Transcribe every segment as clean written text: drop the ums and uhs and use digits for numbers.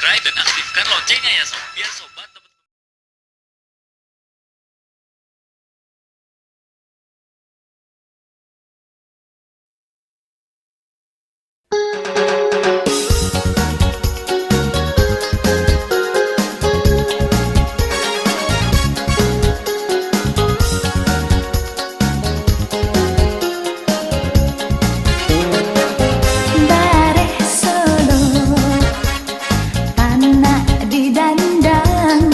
subscribe dan aktifkan loncengnya ya sob, biar sobat dapat. Bareh Solo, panak di dandang.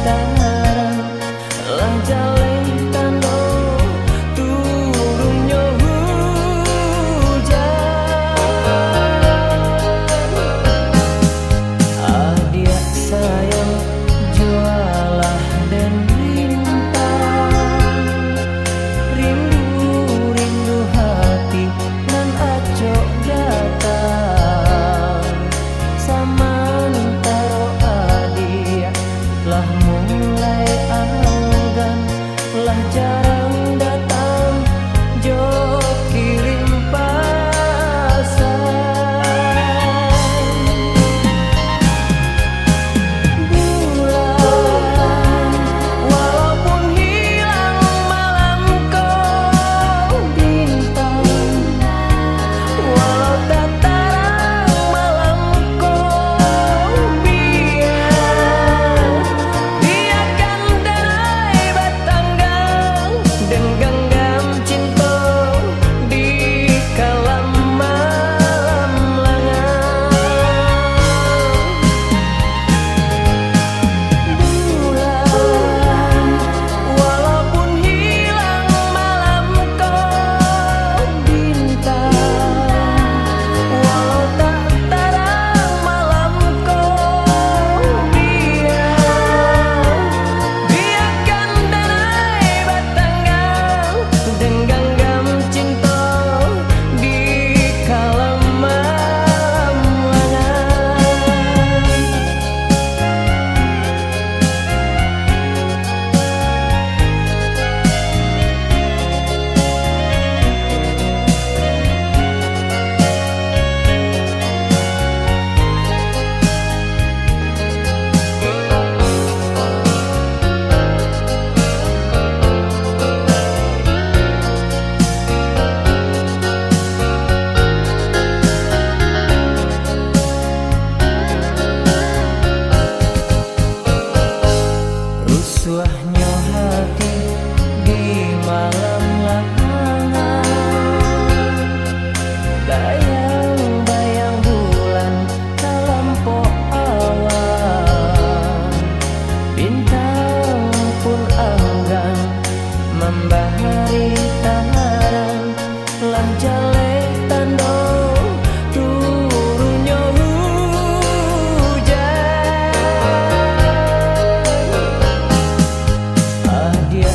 tarang lah jale tando turunnya hujan. Adik sayang jualah dan rintang, rindu hati nan acok datang. Samantaro adik lah mulai anggan, lah jarang datang jo kirim pasan. Bulan walaupun hilang malam kau, bintang walau tak terang malam kau, biarkan denai batanggang dan genggam cinta di kalam malam lengang. Bulan walaupun hilang malam kau, bintang walau tak terang malam kau, biarkan denai batanggang dan genggam cinta di kalam malam lengang. Rusuhnya hati di malam lanangan, bayang-bayang bulan talampau awan, bintang pun enggan membahari tarang lah jale tando turunnya hujan. Adik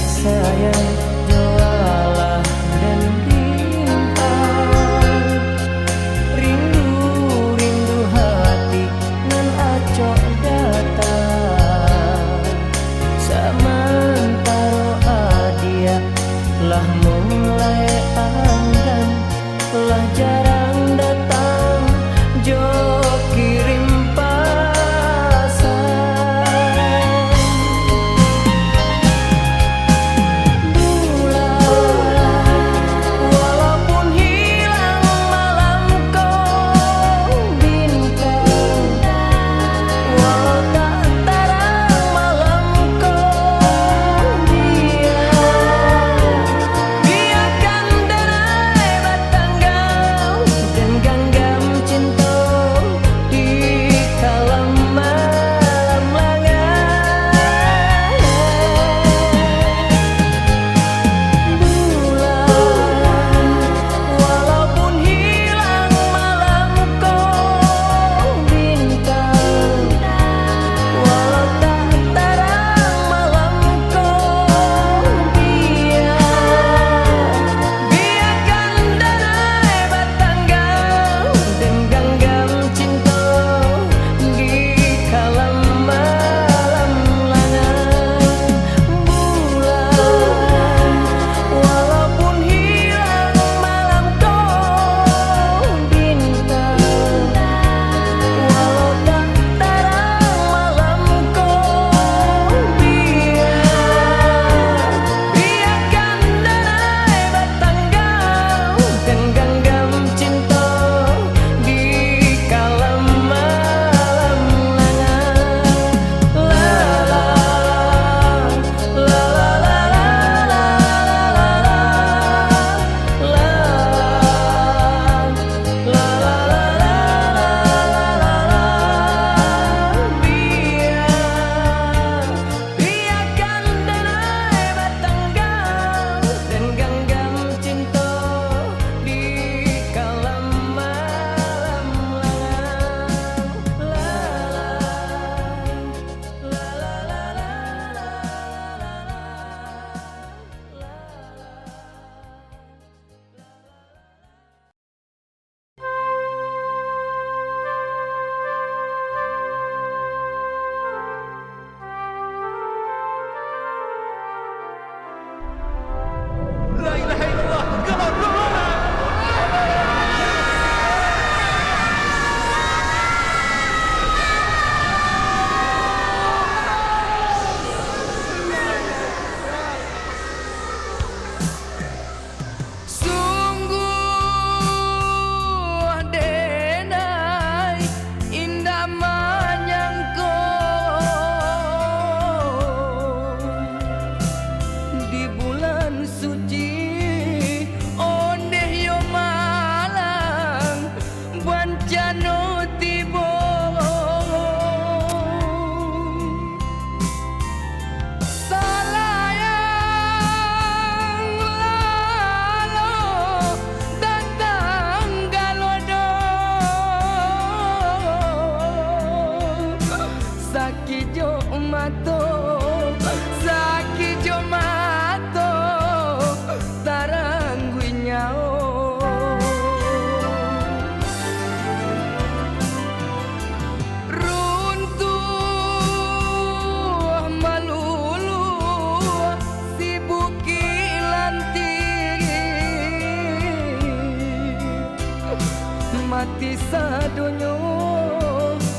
mati sadonyo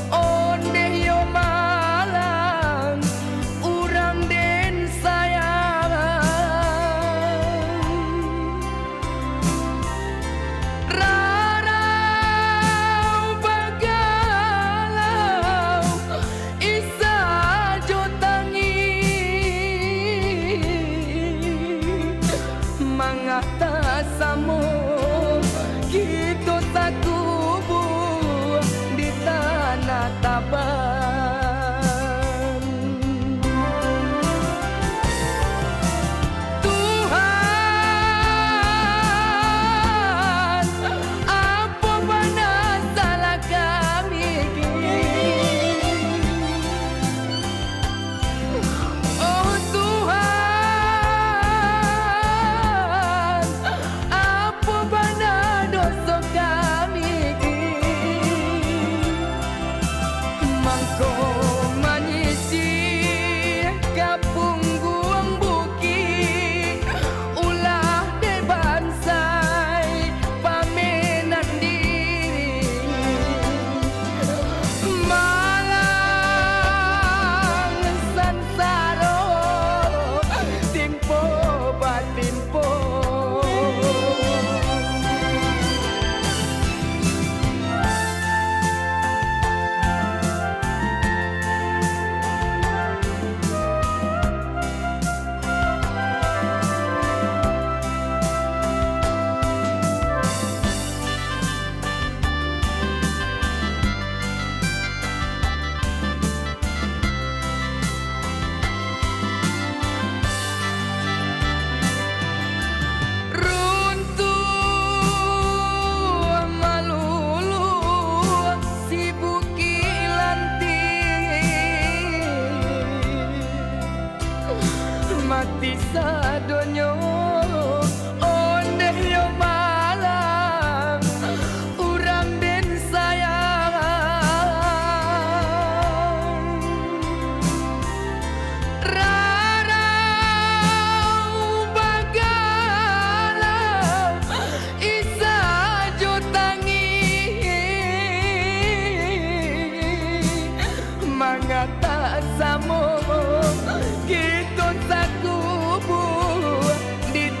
ondeh yo malang urang den sayang rarau bagalau isa jotangi mangata samo gitu takubu di tanah Taban. Tuhan, apa benar salah kami? Oh Tuhan, apa benar dosa kami? Mangko manyisi kapung guang buki ulah de bansai pamenan diri malang sansaro timpo batimpo. Mati sadonyo ondeh yo malang urang den sayang rarau bagalau isa jotangi mangata samo gitu sakubu di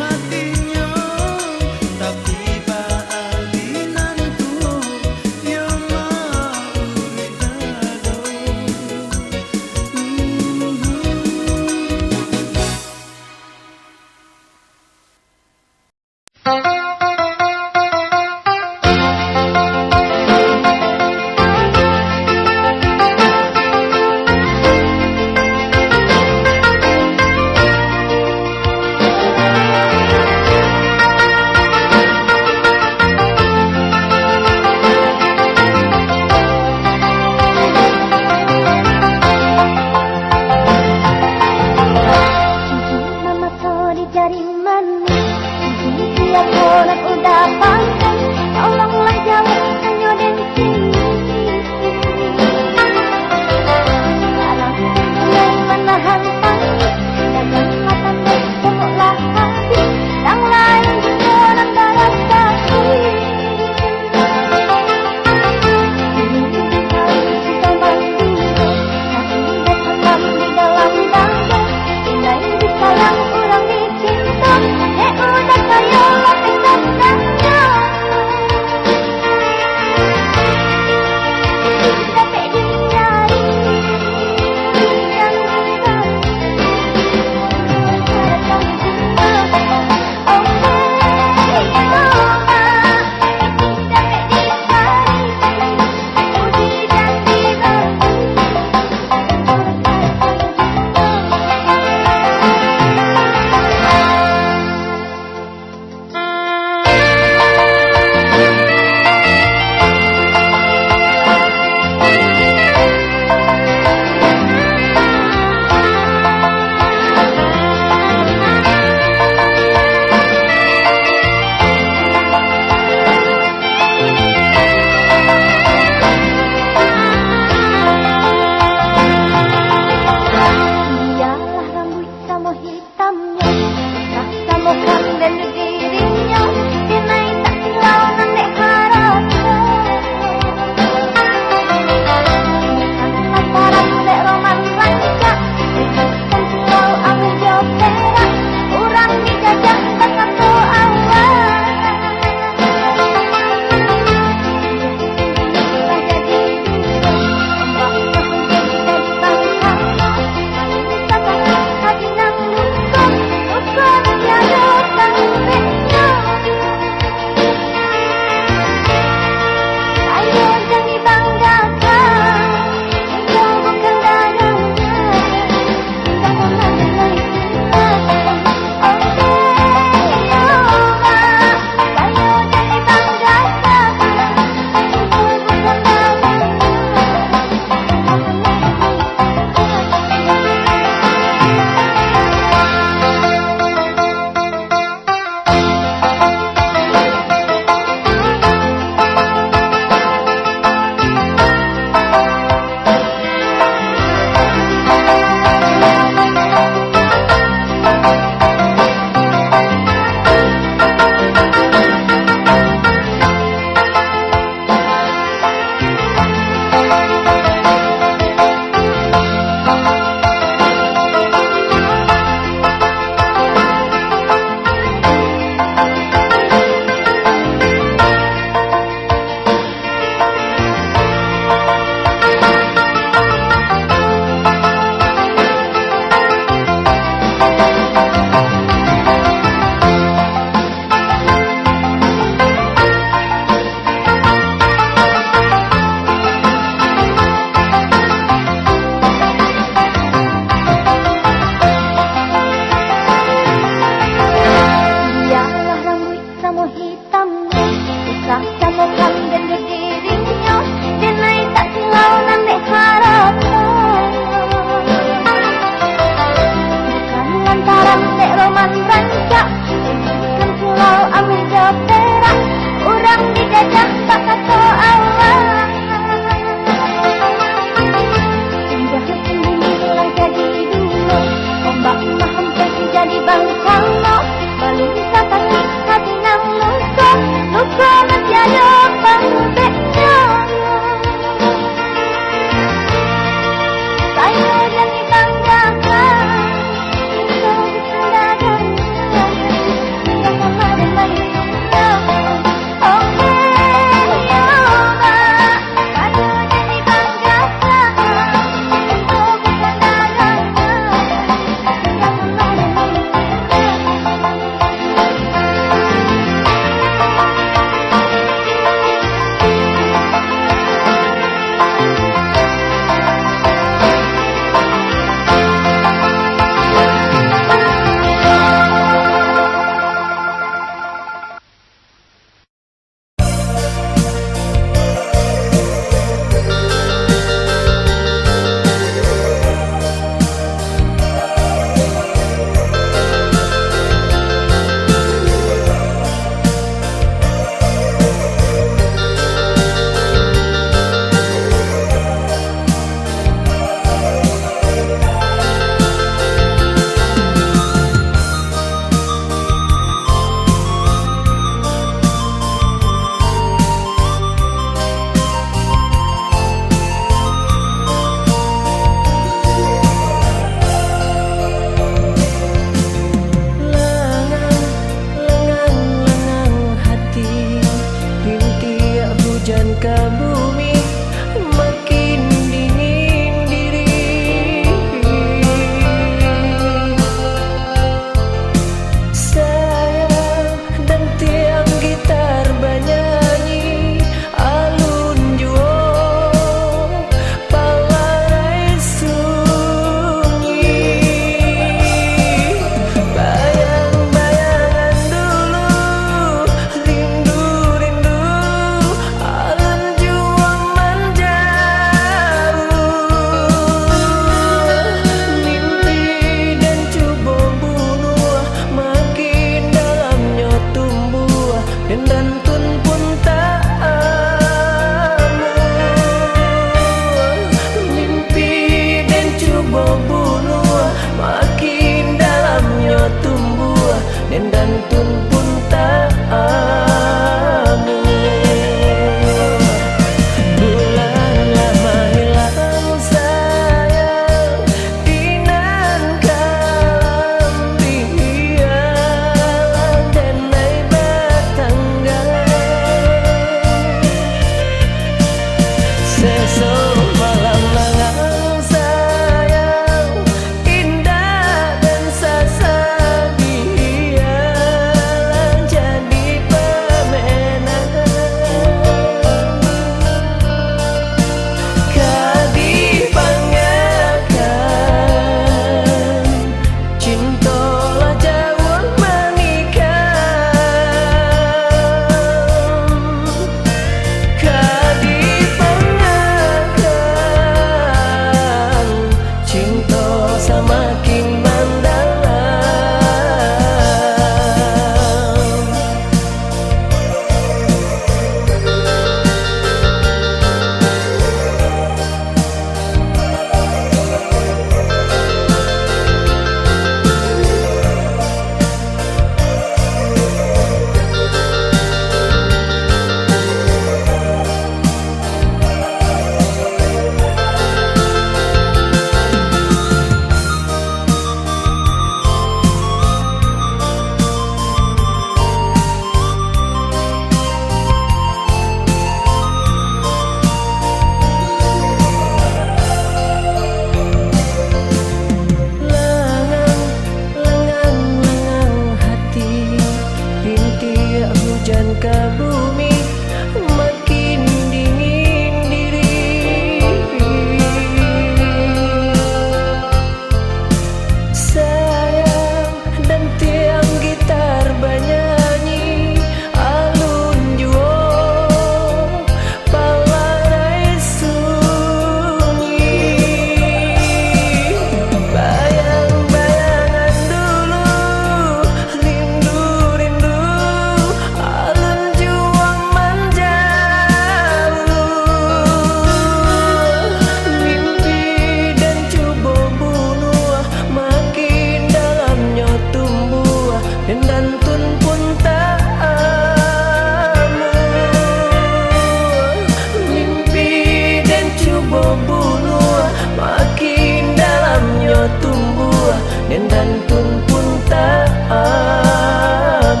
dan tun pun tak aman.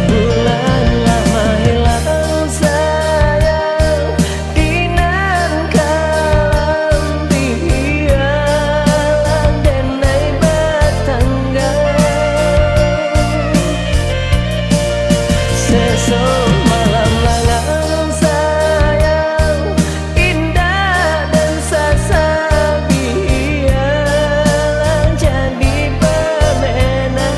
Bulan lama hilang sayang dinan kalam dihialang denai batangga. Sesok malam langang sayang indah dan sasabi hialang jadi permainan.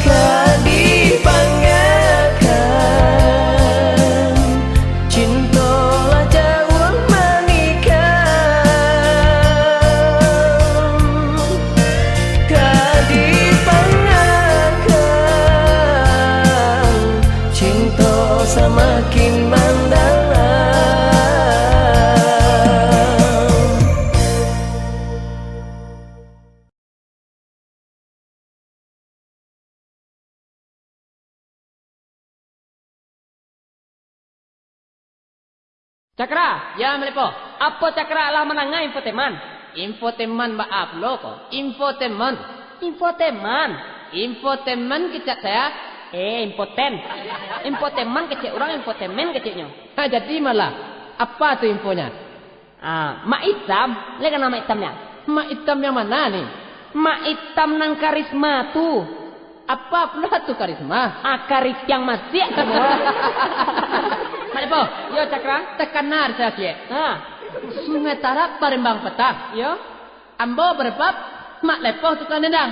Kadipanggakan cintolah jauh menikah. Kadipanggakan cinta semakin mendalam. Cakra, ya melepo. Apa cakra lah menangah infoteman? Infoteman maaf lo kok. Infoteman. Infoteman kecak saya. Impoten. Infoteman kecek orang, infotemen keceknya. Jadi malah apa tuh infonya? Mak hitam. Lihat nama hitamnya. Mak hitam yang mana nih? Mak hitam nang karisma tuh. Apa pula tuh karisma? Karis yang masih. Malepo, yo cakra, tekanar saya kie. Sungai Tarak Parembang Petang, yo. Ambo berbab, mak lepoh tukang nendang.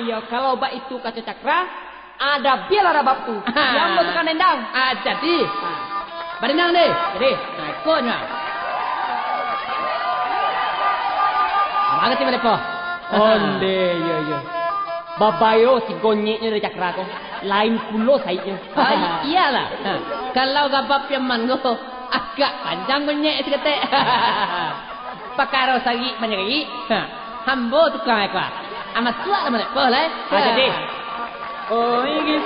Yo kalau bak itu kaca cakra, ada biar ada bab tu. Yang ambo tukang nendang. Jadi, berenang deh. Jadi, ikutnya. Mana sih malepo? Onde, yo. Babayo si gonyeknya dari cakra ko. Lain pulo saiknya. Iyalah. Kalau gabap yang mango agak panjang gonyek sekete. Pakaro sagi banyak lagi. Hambo tukang apa? Amat tua lah mana boleh. Jadi. Oh ini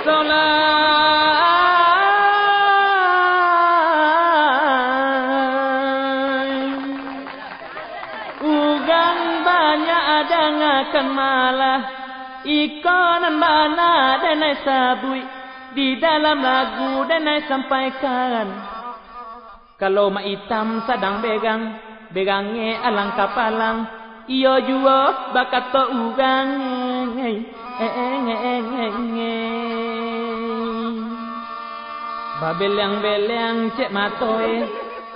ugang banyak ada ngakan malah. Ikonan mana denai sabui di dalam lagu denai sampaikan. Kalau mak hitam sedang begangnya alang kapalang. Iyo jua bakat to ugang. Babeliang cek matoe.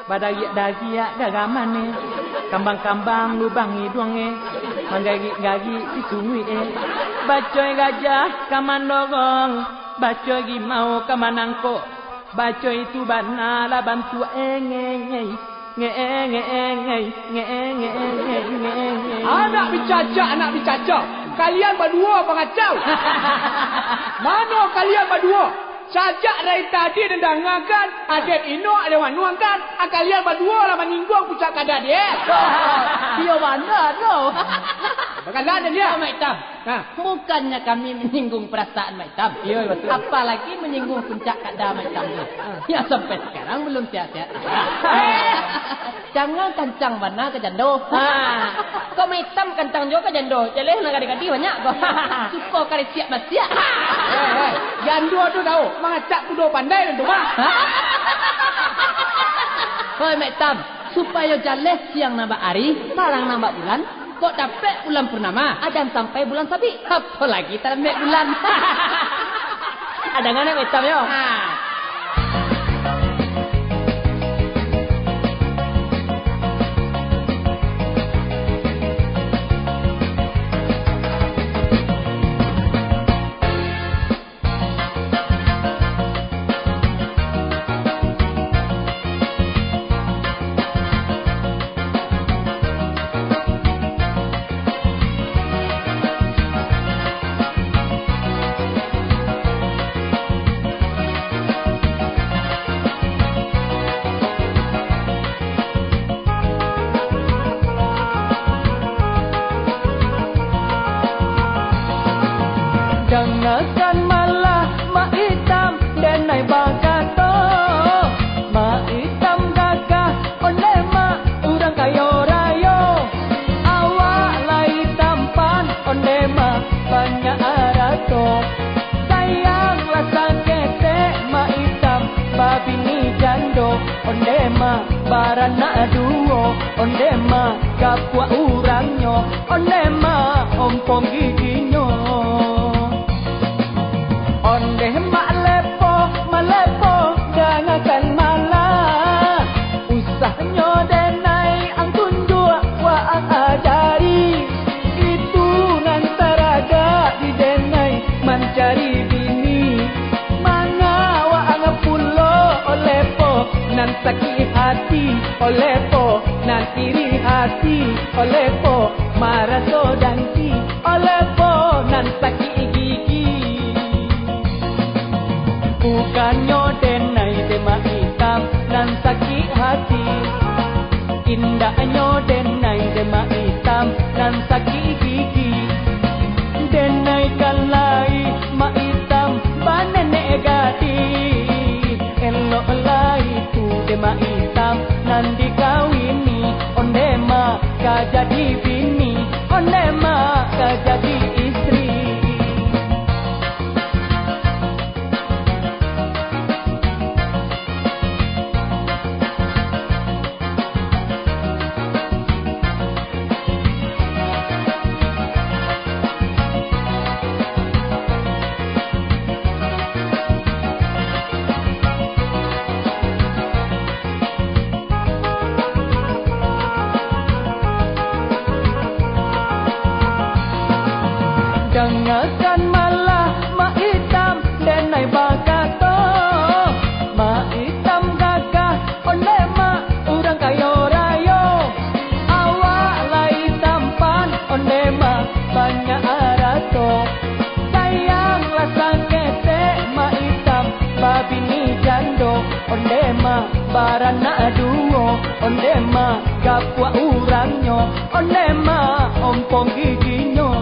Badagiak gagamane. Kambang-kambang lubang hidungnya. Manggagi si sungui Bacoy gajah kaman dogong. Bacoy gimau kamanangko. Bacoy itu bana la bantu Anak bicaca. Kalian berdua pengacau. Mana kalian berdua? Sajak dari tadi dendangakan, adek ino ada wanuangkan, kalian berdua lah menyinggung pucak kada dia. Dia mana tu? Bagaimana dia? Mak Hitam. Bukannya kami menyinggung perasaan Mak Hitam. Iya betul. Apalagi menyinggung puncak kada Mak Hitam tu. Ya sampai sekarang belum sihat-sihat. Jangan kencang mana ke jando. Kau Mak Hitam kencang juga ke jando. Jadi nak adik-adik banyak kau. Suka kali siap siap. Jando tu tahu, mengacak tu do pandai tu mah. Hoi Mak Hitam, supaya jalan siang nambah hari, parang nambah bulan. Kok dapat bulan purnama, ada sampai bulan sabi. Apa lagi tak ambil bulan? Ada nggak Mak Hitam yo? ondema barana duo, ondema kapua urangnya, ondema ompong giginyo. Ondema lepo, malepo, jangan malah usahnya denai ang tunjua wa ang ajari. Itu nantaraga di denai mencari bini. Mana wa ang pulo olepo nan sakit hati, olepo nan iri hati, olepo maraso dangki, olepo nan sakit gigi. Bukannya denai dema hitam nan sakit hati, indahnya denai dema hitam nan sakit gigi. Denai kalai ma hitam banene gadi, elok lai tu dema hitam nan dikawini, ondema ka jadi bini, ondema ka jadi istri. Jangankan malah ma hitam denai bagato, ma hitam gagah ondema urang kayo rayo. Awak lai tampan ondema banyak arato, sayanglah sakete ma hitam babini jando, ondema barana duo, ondema kapua urangnya, ondema ompong giginyo.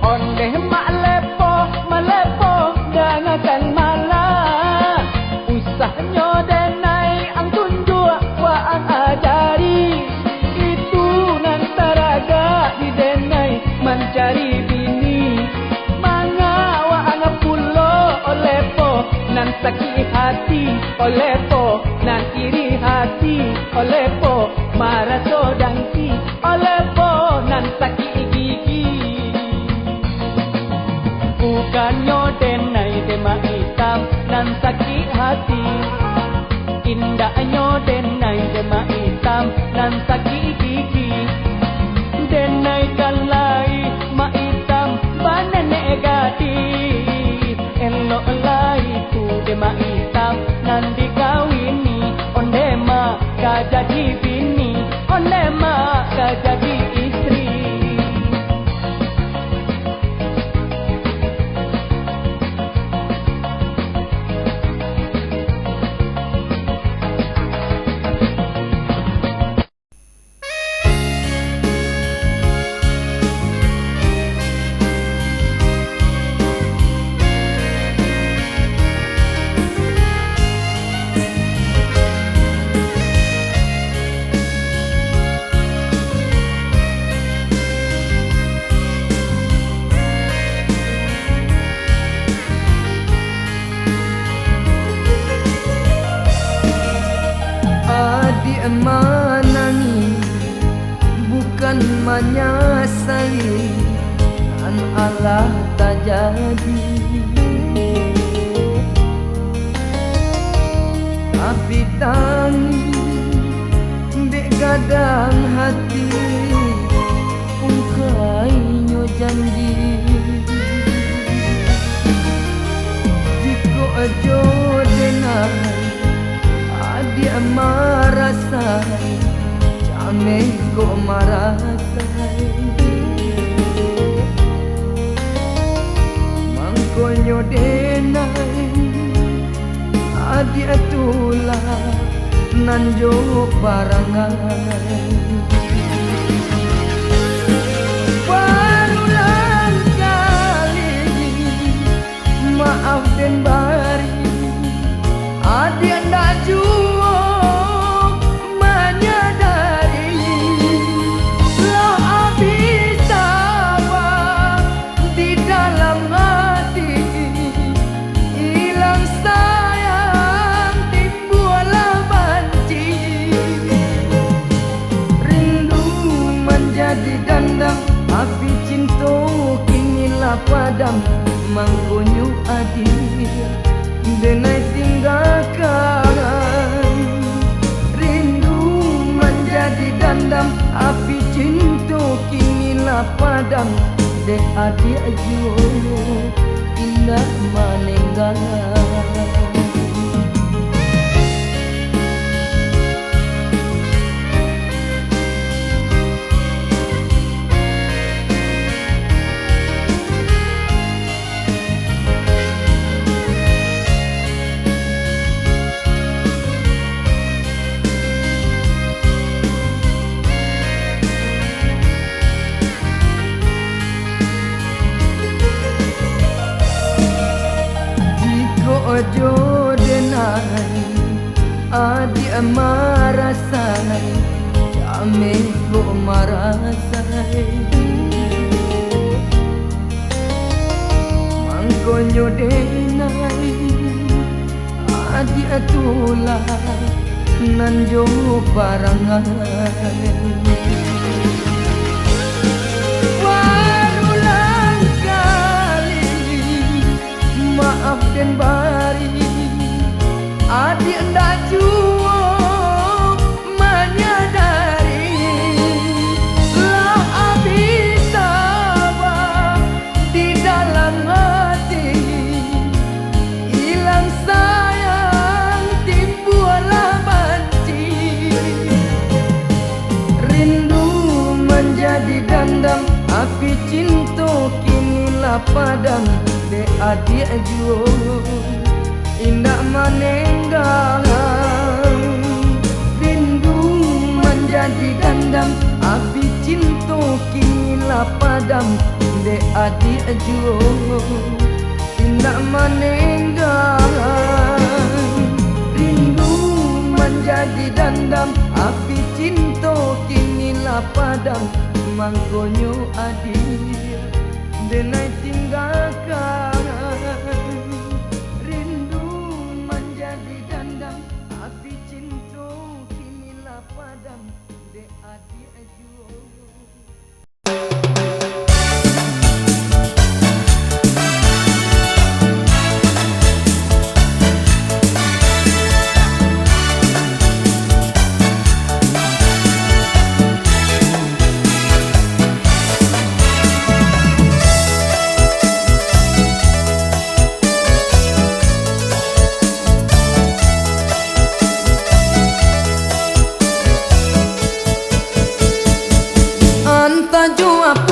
Ondema lepo, malepo, jangan malah usahnya denai ang tunjua wa ang ajari. Itu nantaraga di denai mencari bini. Manga wa ang pulo olepo nan sakit hati, olepo nan iri hati, olepo maraso dangki, olepo nan sakit gigi. Bukannya denai dema hitam nan sakit hati, indahnya denai dema hitam nan sakit gigi. Denai kalai ma hitam banene gadi, elok lai tu dema hitam nan dikawini, ondema ka jadi bini, ondema ka jadi istri. Menangi bukan menyesali, kan Allah tak jadi. Tapi tangi dek gadang hati, ungkainyo janji. Jika ajo denai dia marasai, jame ko marasai. Mangkonyo denai, adia tulah nanjo barangai. Berulang kali maaf den bari, adia ndak juo menyadari lo habis apa di dalam hati, hilang sayang padam mangkonyo adir denai tinggalkan rindu menjadi dandam api cinta kinilah padam dek adik ajo indah meninggal. Ojo denai adik marasai kami go marasai mangkonyo denai adik tulah nanjo barangai warulang kali maaf dan bari adik ndak jua menyadari lah habis sabar di dalam hati hilang sayang timbullah benci rindu menjadi dandam api cinta kinilah padam dek adik ajo indah meninggal rindu menjadi dandam api cinta kinilah padam dek adik ajo indah meninggal rindu menjadi dandam api cinta kinilah padam mangkonyo adik denai tinggalkan rindu menjadi dandam api cinta kinilah padam dek adik ajo.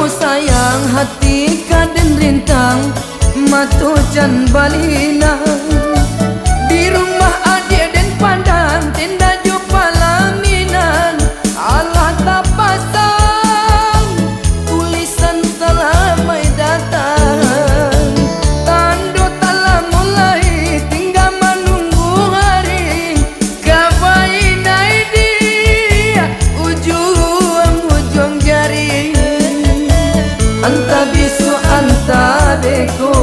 Sayang hati kaden rintang matu can balina di rumah adik dan pandang tenda jo palaminan Allah tak pasang tulisan selamai datang tanda telah mulai tinggal menunggu hari kawainai dia ujung jari anta bisu anta beko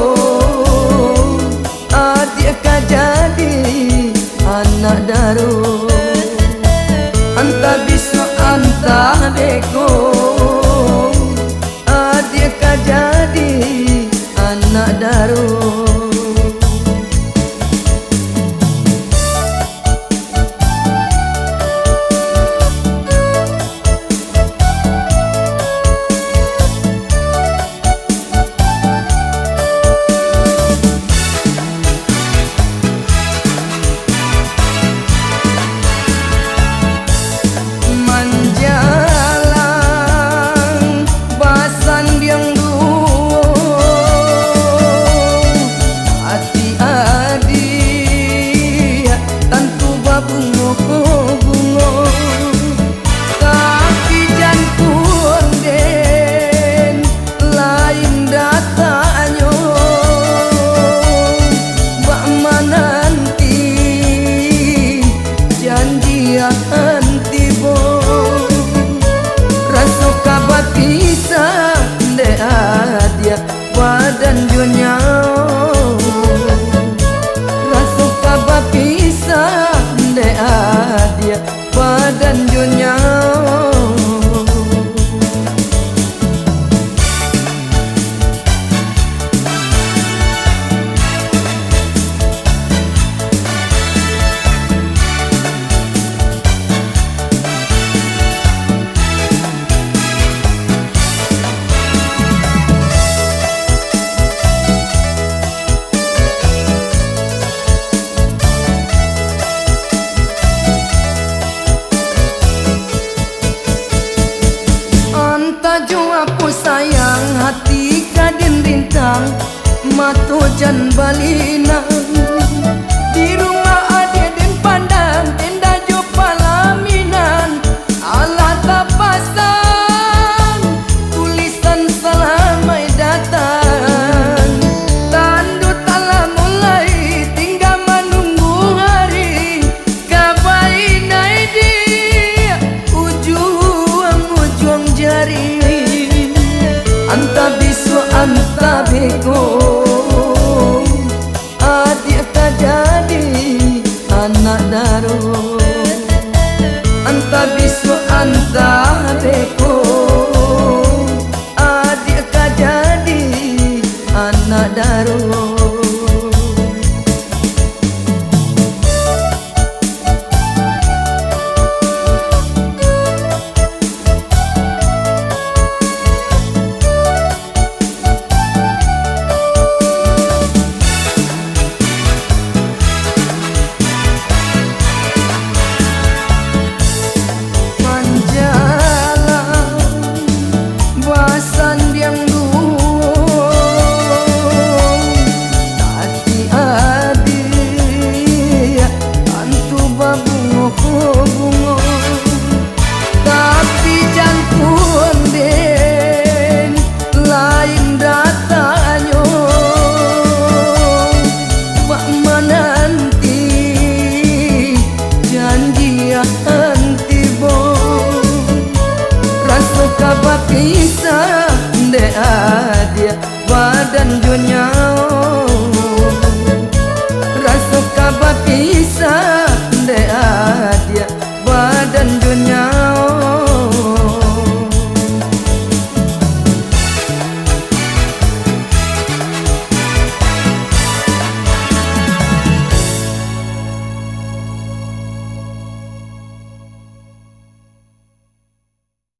can balina